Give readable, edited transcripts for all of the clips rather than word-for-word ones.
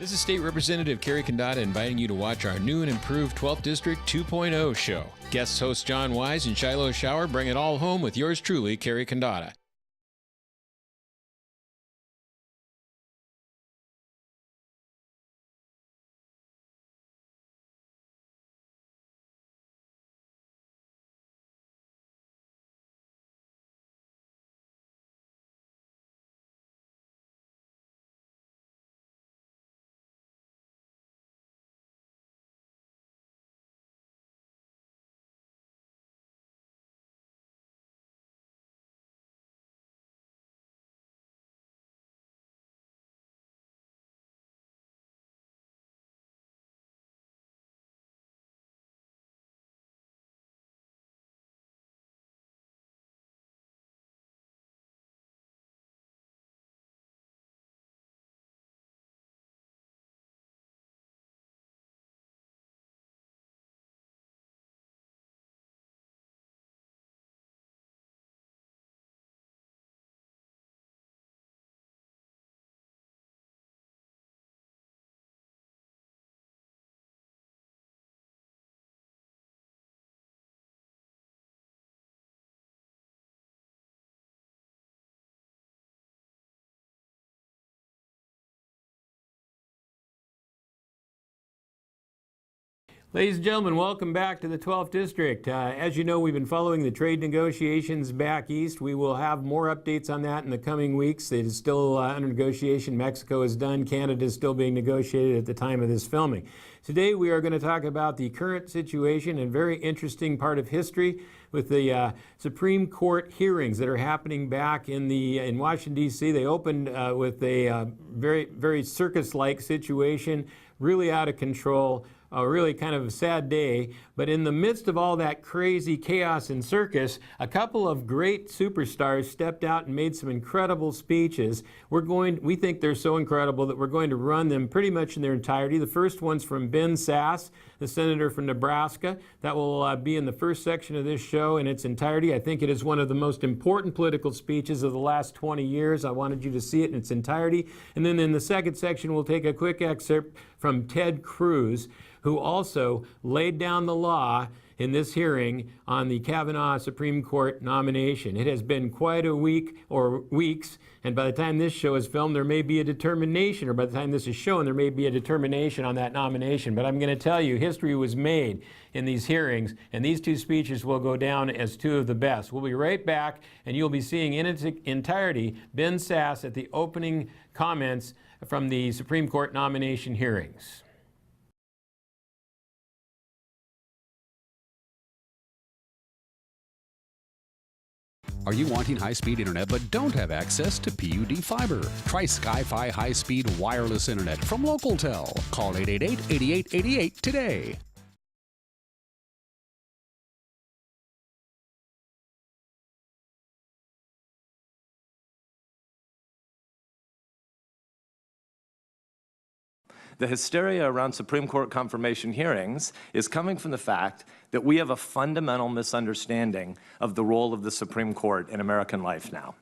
This is State Representative Kerry Condata inviting you to watch our new and improved 12th District 2.0 show. Guest hosts John Wise and Shiloh Shower bring it all home with yours truly, Kerry Condata. Ladies and gentlemen, welcome back to the 12th District. As you know, we've been following the trade negotiations back east. We will have more updates on that in the coming weeks. It is still under negotiation. Mexico is done. Canada is still being negotiated at the time of this filming. Today, we are going to talk about the current situation and very interesting part of history with the Supreme Court hearings that are happening back in Washington, D.C. They opened with a very circus-like situation, really out of control. A really kind of a sad day, but in the midst of all that crazy chaos and circus, a couple of great superstars stepped out and made some incredible speeches. We think they're so incredible that we're going to run them pretty much in their entirety. The first one's from Ben Sasse, the senator from Nebraska. That will be in the first section of this show in its entirety. I think it is one of the most important political speeches of the last 20 years. I wanted you to see it in its entirety. And then in the second section, we'll take a quick excerpt from Ted Cruz, who also laid down the law in this hearing on the Kavanaugh Supreme Court nomination. It has been quite a week or weeks, and by the time this show is filmed, there may be a determination, or by the time this is shown, there may be a determination on that nomination. But I'm going to tell you, history was made in these hearings, and these two speeches will go down as two of the best. We'll be right back, and you'll be seeing in its entirety Ben Sasse at the opening comments from the Supreme Court nomination hearings. Are you wanting high-speed internet but don't have access to PUD fiber? Try Sky-Fi high-speed wireless internet from LocalTel. Call 888-8888 today. The hysteria around Supreme Court confirmation hearings is coming from the fact that we have a fundamental misunderstanding of the role of the Supreme Court in American life now.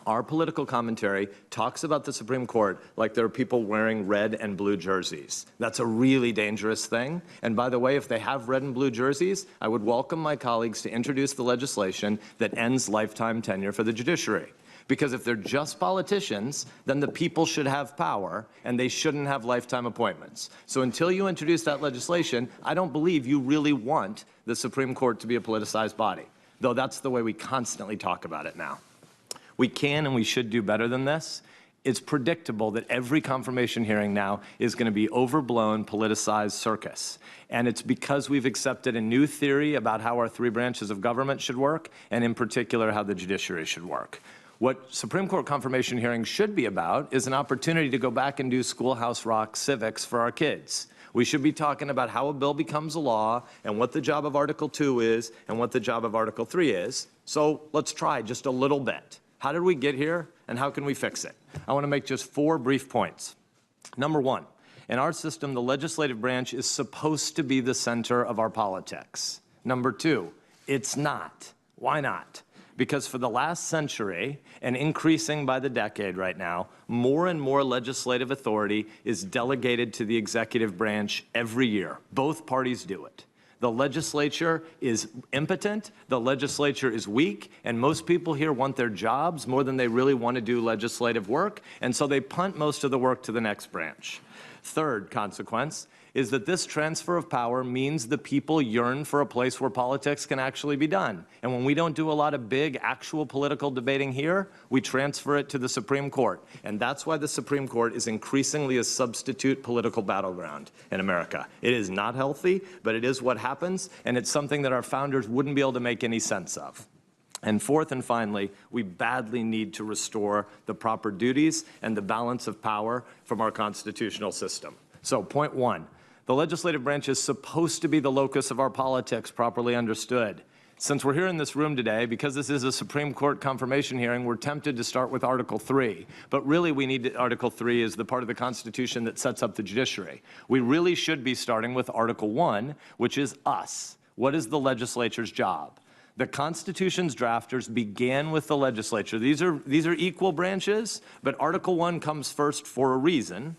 Our political commentary talks about the Supreme Court like there are people wearing red and blue jerseys. That's a really dangerous thing. And by the way, if they have red and blue jerseys, I would welcome my colleagues to introduce the legislation that ends lifetime tenure for the judiciary. Because if they're just politicians, then the people should have power, and they shouldn't have lifetime appointments. So until you introduce that legislation, I don't believe you really want the Supreme Court to be a politicized body, though that's the way we constantly talk about it now. We can and we should do better than this. It's predictable that every confirmation hearing now is going to be overblown, politicized circus. And it's because we've accepted a new theory about how our three branches of government should work, and in particular how the judiciary should work. What Supreme Court confirmation hearings should be about is an opportunity to go back and do schoolhouse rock civics for our kids. We should be talking about how a bill becomes a law and what the job of Article 2 is and what the job of Article 3 is. So let's try just a little bit. How did we get here and how can we fix it? I want to make just 4 brief points. Number 1, in our system, the legislative branch is supposed to be the center of our politics. Number 2, it's not. Why not? Because for the last century, and increasing by the decade right now, more and more legislative authority is delegated to the executive branch every year. Both parties do it. The legislature is impotent, the legislature is weak, and most people here want their jobs more than they really want to do legislative work, and so they punt most of the work to the next branch. Third consequence is that this transfer of power means the people yearn for a place where politics can actually be done. And when we don't do a lot of big, actual political debating here, we transfer it to the Supreme Court. And that's why the Supreme Court is increasingly a substitute political battleground in America. It is not healthy, but it is what happens, and it's something that our founders wouldn't be able to make any sense of. And fourth and finally, we badly need to restore the proper duties and the balance of power from our constitutional system. So point one, the legislative branch is supposed to be the locus of our politics, properly understood. Since we're here in this room today, because this is a Supreme Court confirmation hearing, we're tempted to start with Article 3. But really, we need Article 3 is the part of the Constitution that sets up the judiciary. We really should be starting with Article 1, which is us. What is the legislature's job? The Constitution's drafters began with the legislature. These are equal branches, but Article 1 comes first for a reason.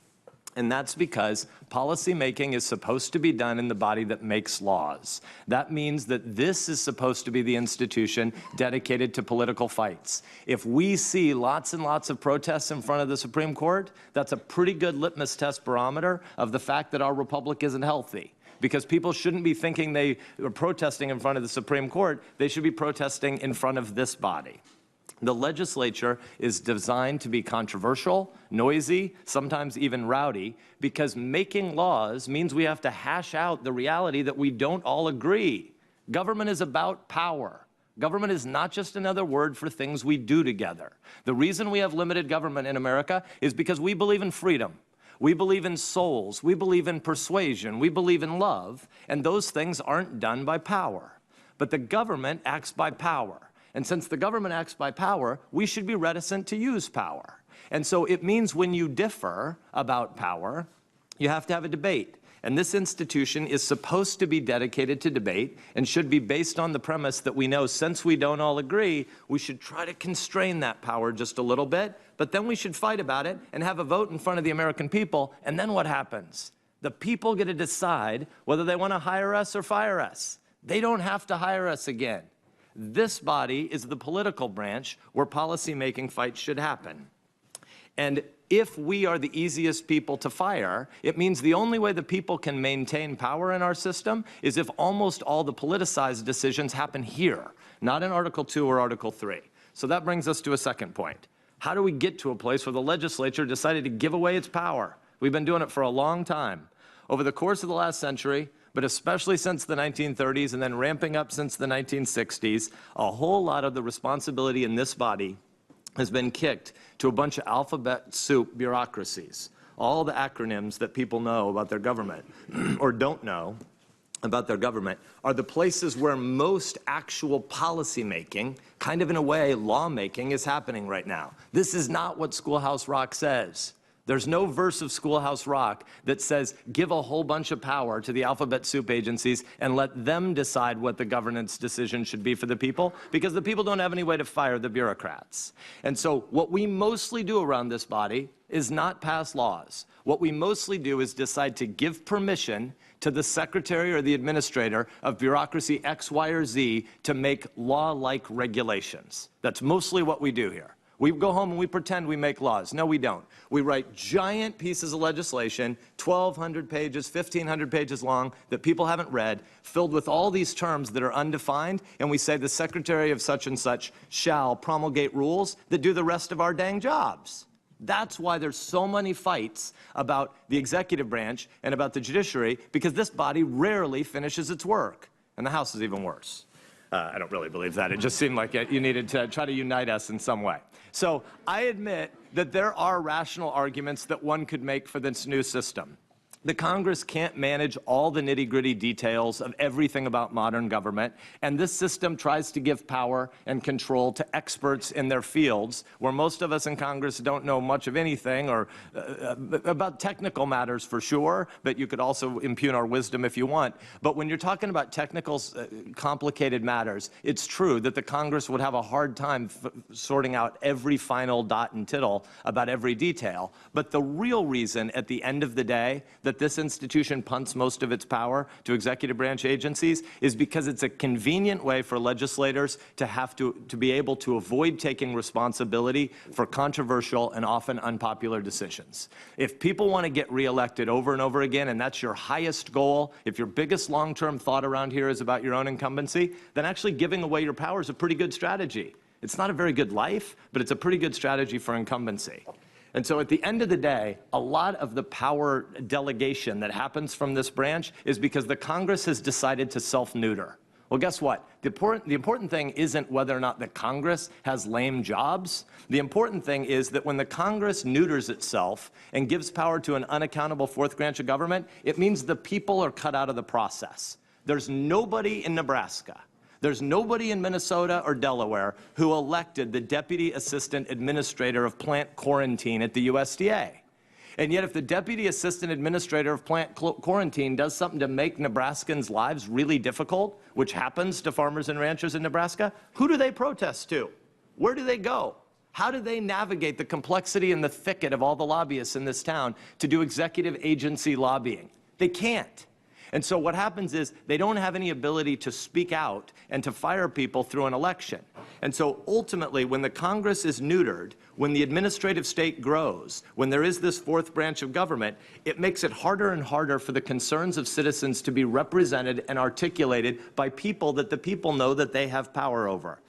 And that's because policymaking is supposed to be done in the body that makes laws. That means that this is supposed to be the institution dedicated to political fights. If we see lots and lots of protests in front of the Supreme Court, that's a pretty good litmus test barometer of the fact that our republic isn't healthy. Because people shouldn't be thinking they are protesting in front of the Supreme Court, they should be protesting in front of this body. The legislature is designed to be controversial, noisy, sometimes even rowdy, because making laws means we have to hash out the reality that we don't all agree. Government is about power. Government is not just another word for things we do together. The reason we have limited government in America is because we believe in freedom. We believe in souls. We believe in persuasion. We believe in love. And those things aren't done by power. But the government acts by power. And since the government acts by power, we should be reticent to use power. And so it means when you differ about power, you have to have a debate. And this institution is supposed to be dedicated to debate and should be based on the premise that we know since we don't all agree, we should try to constrain that power just a little bit, but then we should fight about it and have a vote in front of the American people. And then what happens? The people get to decide whether they want to hire us or fire us. They don't have to hire us again. This body is the political branch where policymaking fights should happen. And if we are the easiest people to fire, it means the only way the people can maintain power in our system is if almost all the politicized decisions happen here, not in Article 2 or Article 3. So that brings us to a second point. How do we get to a place where the legislature decided to give away its power? We've been doing it for a long time. Over the course of the last century, but especially since the 1930s and then ramping up since the 1960s, a whole lot of the responsibility in this body has been kicked to a bunch of alphabet soup bureaucracies. All the acronyms that people know about their government or don't know about their government are the places where most actual policymaking, kind of in a way lawmaking, is happening right now. This is not what Schoolhouse Rock says. There's no verse of Schoolhouse Rock that says give a whole bunch of power to the alphabet soup agencies and let them decide what the governance decision should be for the people, because the people don't have any way to fire the bureaucrats. And so what we mostly do around this body is not pass laws. What we mostly do is decide to give permission to the secretary or the administrator of bureaucracy X, Y, or Z to make law-like regulations. That's mostly what we do here. We go home and we pretend we make laws. No, we don't. We write giant pieces of legislation, 1,200 pages, 1,500 pages long, that people haven't read, filled with all these terms that are undefined, and we say the secretary of such and such shall promulgate rules that do the rest of our dang jobs. That's why there's so many fights about the executive branch and about the judiciary, because this body rarely finishes its work. And the House is even worse. I don't really believe that. It just seemed like you needed to try to unite us in some way. So I admit that there are rational arguments that one could make for this new system. The Congress can't manage all the nitty-gritty details of everything about modern government, and this system tries to give power and control to experts in their fields, where most of us in Congress don't know much of anything, or about technical matters for sure, but you could also impugn our wisdom if you want. But when you're talking about technical, complicated matters, it's true that the Congress would have a hard time sorting out every final dot and tittle about every detail. But the real reason at the end of the day that this institution punts most of its power to executive branch agencies is because it's a convenient way for legislators to have to be able to avoid taking responsibility for controversial and often unpopular decisions. If people want to get reelected over and over again, and that's your highest goal, if your biggest long-term thought around here is about your own incumbency, then actually giving away your power is a pretty good strategy. It's not a very good life, but it's a pretty good strategy for incumbency. And so at the end of the day, a lot of the power delegation that happens from this branch is because the Congress has decided to self-neuter. Well, guess what? The important thing isn't whether or not the Congress has lame jobs. The important thing is that when the Congress neuters itself and gives power to an unaccountable fourth branch of government, it means the people are cut out of the process. There's nobody in Nebraska, there's nobody in Minnesota or Delaware who elected the Deputy Assistant Administrator of Plant Quarantine at the USDA. And yet if the Deputy Assistant Administrator of Plant Quarantine does something to make Nebraskans' lives really difficult, which happens to farmers and ranchers in Nebraska, who do they protest to? Where do they go? How do they navigate the complexity and the thicket of all the lobbyists in this town to do executive agency lobbying? They can't. And so what happens is they don't have any ability to speak out and to fire people through an election. And so ultimately, when the Congress is neutered, when the administrative state grows, when there is this fourth branch of government, it makes it harder and harder for the concerns of citizens to be represented and articulated by people that the people know that they have power over.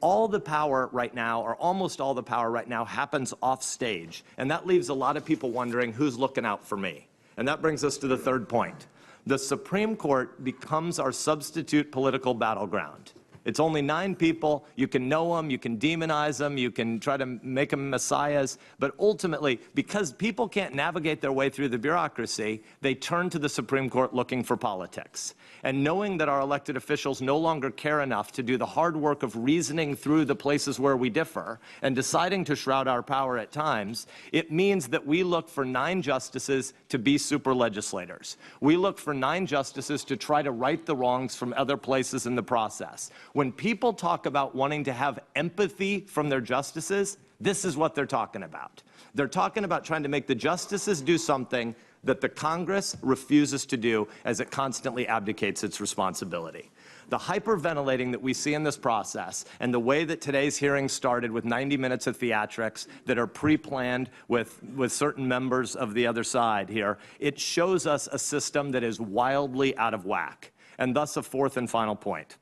All the power right now, or almost all the power right now, happens off stage. And that leaves a lot of people wondering who's looking out for me. And that brings us to the third point. The Supreme Court becomes our substitute political battleground. It's only 9 people. You can know them, you can demonize them, you can try to make them messiahs, but ultimately, because people can't navigate their way through the bureaucracy, they turn to the Supreme Court looking for politics. And knowing that our elected officials no longer care enough to do the hard work of reasoning through the places where we differ and deciding to shroud our power at times, it means that we look for 9 justices to be super legislators. We look for 9 justices to try to right the wrongs from other places in the process. When people talk about wanting to have empathy from their justices, this is what they're talking about. They're talking about trying to make the justices do something that the Congress refuses to do as it constantly abdicates its responsibility. The hyperventilating that we see in this process and the way that today's hearing started with 90 minutes of theatrics that are pre-planned with certain members of the other side here, it shows us a system that is wildly out of whack. And thus a fourth and final point.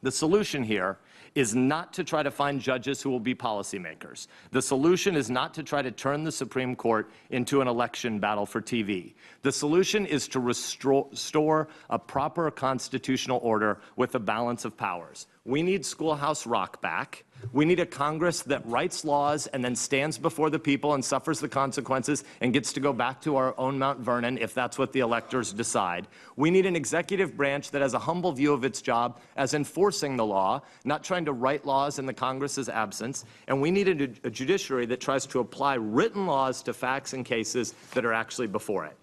The solution here is not to try to find judges who will be policymakers. The solution is not to try to turn the Supreme Court into an election battle for TV. The solution is to restore a proper constitutional order with a balance of powers. We need Schoolhouse Rock back. We need a Congress that writes laws and then stands before the people and suffers the consequences and gets to go back to our own Mount Vernon if that's what the electors decide. We need an executive branch that has a humble view of its job as enforcing the law, not trying to write laws in the Congress's absence. And we need a judiciary that tries to apply written laws to facts and cases that are actually before it.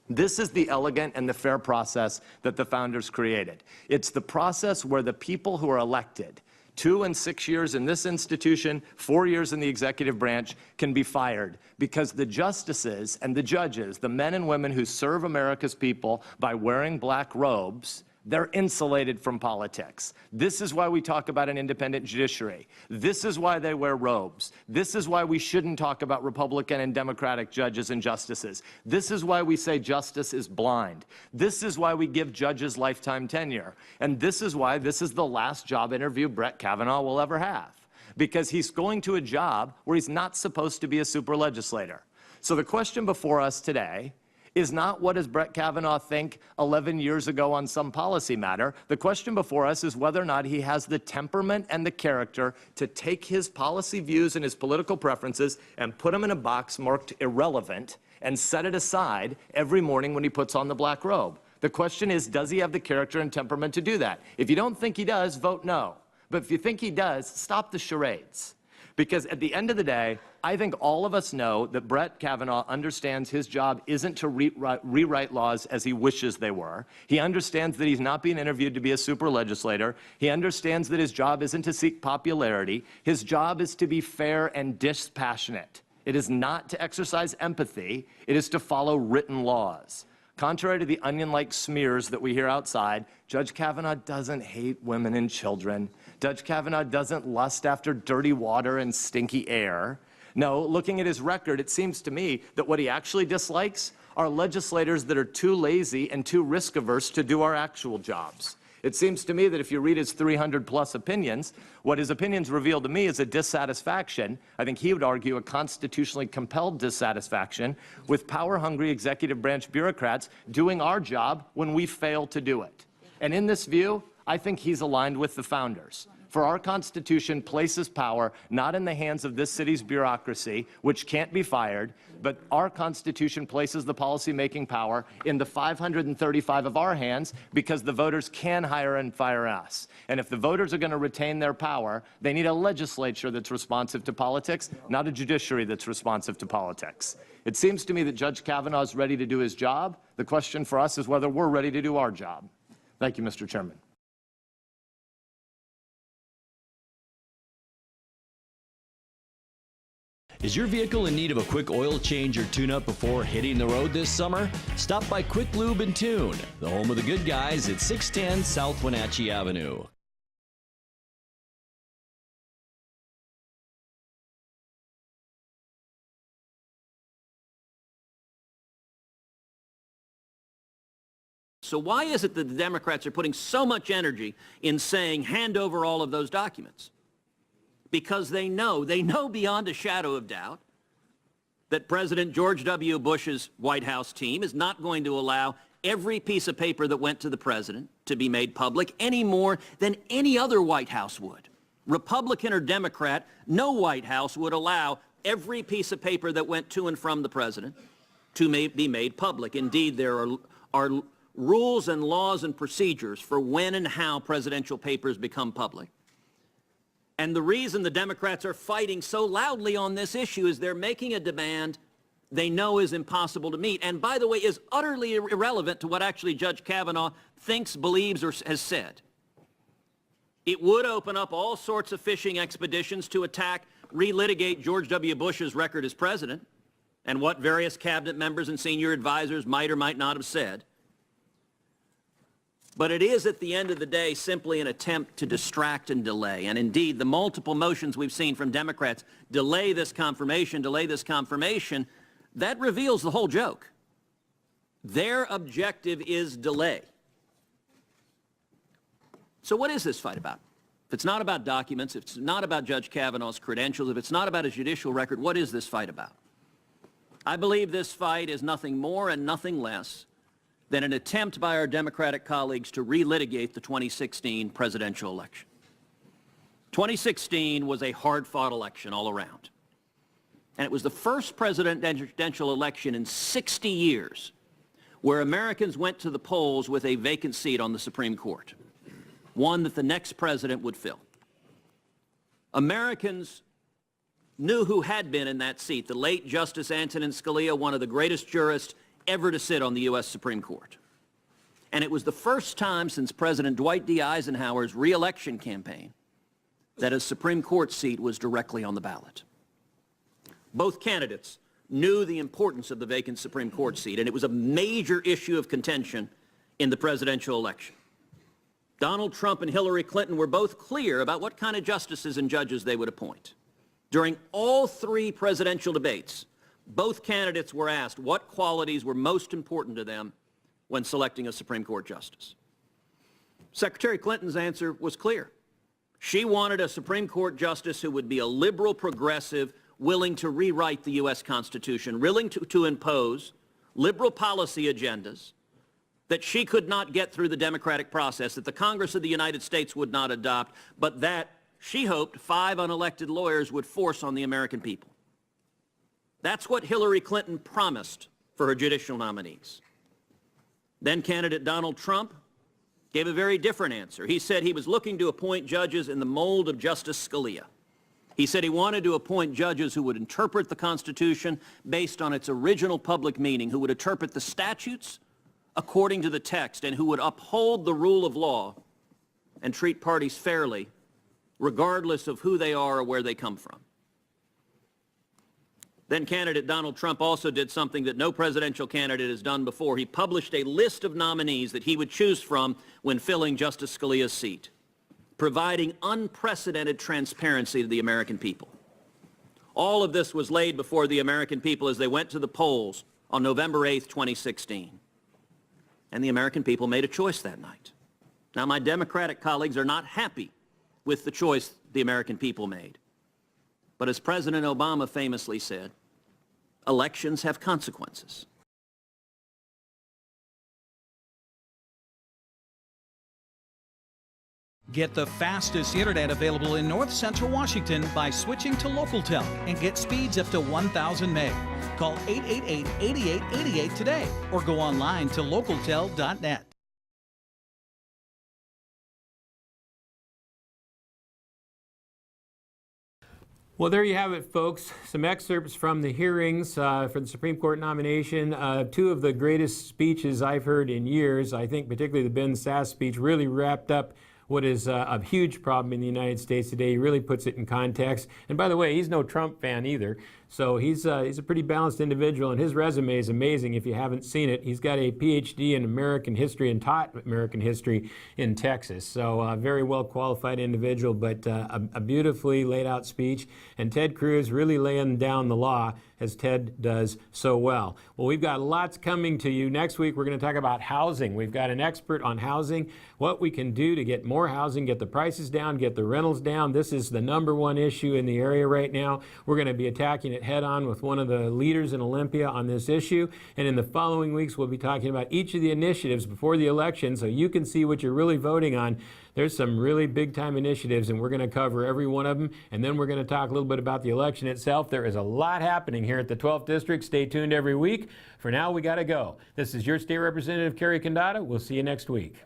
This is the elegant and the fair process that the founders created. It's the process where the people who are elected, 2 and 6 years in this institution, 4 years in the executive branch, can be fired because the justices and the judges, the men and women who serve America's people by wearing black robes, they're insulated from politics. This is why we talk about an independent judiciary. This is why they wear robes. This is why we shouldn't talk about Republican and Democratic judges and justices. This is why we say justice is blind. This is why we give judges lifetime tenure. And this is why this is the last job interview Brett Kavanaugh will ever have. Because he's going to a job where he's not supposed to be a super legislator. So the question before us today is not what does Brett Kavanaugh think 11 years ago on some policy matter. The question before us is whether or not he has the temperament and the character to take his policy views and his political preferences and put them in a box marked irrelevant and set it aside every morning when he puts on the black robe. The question is, does he have the character and temperament to do that? If you don't think he does, vote no. But if you think he does, stop the charades. Because at the end of the day, I think all of us know that Brett Kavanaugh understands his job isn't to rewrite laws as he wishes they were. He understands that he's not being interviewed to be a super legislator. He understands that his job isn't to seek popularity. His job is to be fair and dispassionate. It is not to exercise empathy. It is to follow written laws. Contrary to the onion-like smears that we hear outside, Judge Kavanaugh doesn't hate women and children. Judge Kavanaugh doesn't lust after dirty water and stinky air. No, looking at his record, it seems to me that what he actually dislikes are legislators that are too lazy and too risk-averse to do our actual jobs. It seems to me that if you read his 300-plus opinions, what his opinions reveal to me is a dissatisfaction. I think he would argue a constitutionally compelled dissatisfaction with power-hungry executive branch bureaucrats doing our job when we fail to do it. And in this view, I think he's aligned with the founders. For our Constitution places power not in the hands of this city's bureaucracy, which can't be fired, but our Constitution places the policy-making power in the 535 of our hands because the voters can hire and fire us. And if the voters are going to retain their power, they need a legislature that's responsive to politics, not a judiciary that's responsive to politics. It seems to me that Judge Kavanaugh is ready to do his job. The question for us is whether we're ready to do our job. Thank you, Mr. Chairman. Is your vehicle in need of a quick oil change or tune-up before hitting the road this summer? Stop by Quick Lube and Tune, the home of the good guys at 610 South Wenatchee Avenue. So why is it that the Democrats are putting so much energy in saying hand over all of those documents? Because they know beyond a shadow of doubt that President George W. Bush's White House team is not going to allow every piece of paper that went to the president to be made public any more than any other White House would. Republican or Democrat, no White House would allow every piece of paper that went to and from the president to be made public. Indeed, there are rules and laws and procedures for when and how presidential papers become public. And the reason the Democrats are fighting so loudly on this issue is they're making a demand they know is impossible to meet, and by the way, is utterly irrelevant to what actually Judge Kavanaugh thinks, believes, or has said. It would open up all sorts of fishing expeditions to attack, relitigate George W. Bush's record as president and what various cabinet members and senior advisors might or might not have said. But it is, at the end of the day, simply an attempt to distract and delay. And indeed, the multiple motions we've seen from Democrats, delay this confirmation, that reveals the whole joke. Their objective is delay. So what is this fight about? If it's not about documents, if it's not about Judge Kavanaugh's credentials, if it's not about his judicial record, what is this fight about? I believe this fight is nothing more and nothing less than an attempt by our Democratic colleagues to relitigate the 2016 presidential election. 2016 was a hard-fought election all around. And it was the first presidential election in 60 years where Americans went to the polls with a vacant seat on the Supreme Court, one that the next president would fill. Americans knew who had been in that seat, the late Justice Antonin Scalia, one of the greatest jurists ever to sit on the U.S. Supreme Court. And it was the first time since President Dwight D. Eisenhower's re-election campaign that a Supreme Court seat was directly on the ballot. Both candidates knew the importance of the vacant Supreme Court seat, and it was a major issue of contention in the presidential election. Donald Trump and Hillary Clinton were both clear about what kind of justices and judges they would appoint. During all three presidential debates, both candidates were asked what qualities were most important to them when selecting a Supreme Court justice. Secretary Clinton's answer was clear. She wanted a Supreme Court justice who would be a liberal progressive, willing to rewrite the U.S. Constitution, willing to impose liberal policy agendas that she could not get through the democratic process, that the Congress of the United States would not adopt, but that she hoped 5 unelected lawyers would force on the American people. That's what Hillary Clinton promised for her judicial nominees. Then candidate Donald Trump gave a very different answer. He said he was looking to appoint judges in the mold of Justice Scalia. He said he wanted to appoint judges who would interpret the Constitution based on its original public meaning, who would interpret the statutes according to the text, and who would uphold the rule of law and treat parties fairly, regardless of who they are or where they come from. Then candidate Donald Trump also did something that no presidential candidate has done before. He published a list of nominees that he would choose from when filling Justice Scalia's seat, providing unprecedented transparency to the American people. All of this was laid before the American people as they went to the polls on November 8th, 2016. And the American people made a choice that night. Now, my Democratic colleagues are not happy with the choice the American people made. But as President Obama famously said, elections have consequences. Get the fastest internet available in North Central Washington by switching to LocalTel and get speeds up to 1,000 meg. Call 888-8888 today or go online to localtel.net. Well, there you have it, folks. Some excerpts from the hearings for the Supreme Court nomination. Two of the greatest speeches I've heard in years. I think particularly the Ben Sasse speech really wrapped up what is a huge problem in the United States today. He really puts it in context. And by the way, he's no Trump fan either. So he's a pretty balanced individual, and his resume is amazing if you haven't seen it. He's got a PhD in American history and taught American history in Texas. So a very well qualified individual, but a beautifully laid out speech. And Ted Cruz really laying down the law as Ted does so well. Well, we've got lots coming to you. Next week, we're going to talk about housing. We've got an expert on housing, what we can do to get more housing, get the prices down, get the rentals down. This is the #1 issue in the area right now. We're going to be attacking it head on with one of the leaders in Olympia on this issue. And in the following weeks, we'll be talking about each of the initiatives before the election so you can see what you're really voting on. There's some really big time initiatives, and we're going to cover every one of them. And then we're going to talk a little bit about the election itself. There is a lot happening here at the 12th District. Stay tuned every week. For now, we got to go. This is your State Representative, Kerry Condata. We'll see you next week.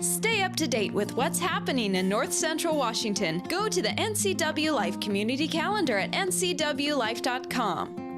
Stay up to date with what's happening in North Central Washington. Go to the NCW Life Community Calendar at ncwlife.com.